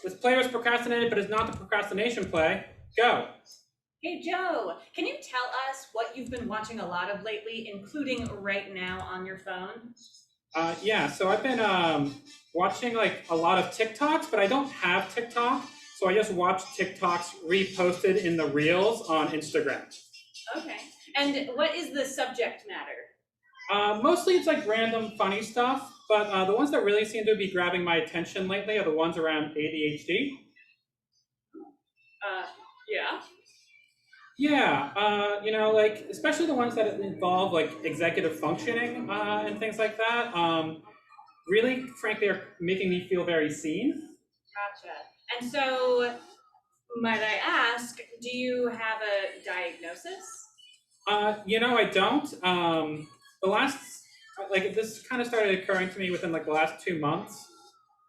This play was procrastinated, but it's not the procrastination play. Go. Hey Joe, can you tell us what you've been watching a lot of lately, including right now on your phone? Yeah, so I've been watching like a lot of TikToks, but I don't have TikTok, so I just watch TikToks reposted in the Reels on Instagram. Okay. And what is the subject matter? Mostly it's like random funny stuff, but the ones that really seem to be grabbing my attention lately are the ones around ADHD. Yeah. Yeah, like especially the ones that involve like executive functioning and things like that. Really, frankly, are making me feel very seen. Gotcha. And so, might I ask, do you have a diagnosis? I don't. The last, like, this kind of started occurring to me within like the last 2 months,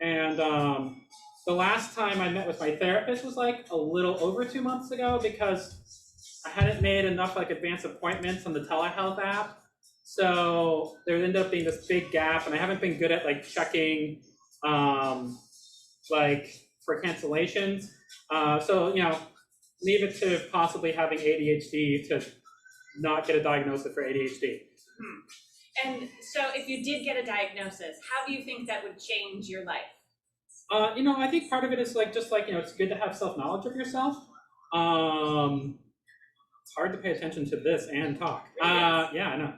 and the last time I met with my therapist was like a little over 2 months ago because I hadn't made enough like advanced appointments on the telehealth app. So there ended up being this big gap, and I haven't been good at like checking, like for cancellations. So leave it to possibly having ADHD to not get a diagnosis for ADHD. And so, if you did get a diagnosis, how do you think that would change your life? I think part of it is like just like it's good to have self-knowledge of yourself. It's hard to pay attention to this and talk. Yeah, I know.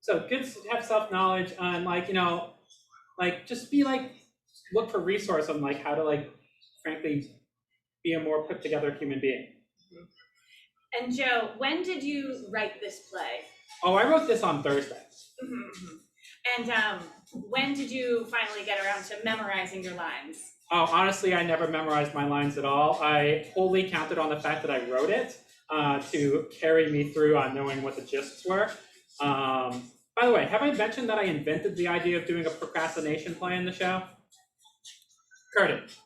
So good to have self-knowledge and like just be like look for resource on like how to like frankly be a more put together human being. And Joe, when did you write this play? Oh, I wrote this on Thursday. And when did you finally get around to memorizing your lines? Oh, honestly, I never memorized my lines at all. I wholly counted on the fact that I wrote it to carry me through on knowing what the gists were. By the way, have I mentioned that I invented the idea of doing a procrastination play in the show? Curtis.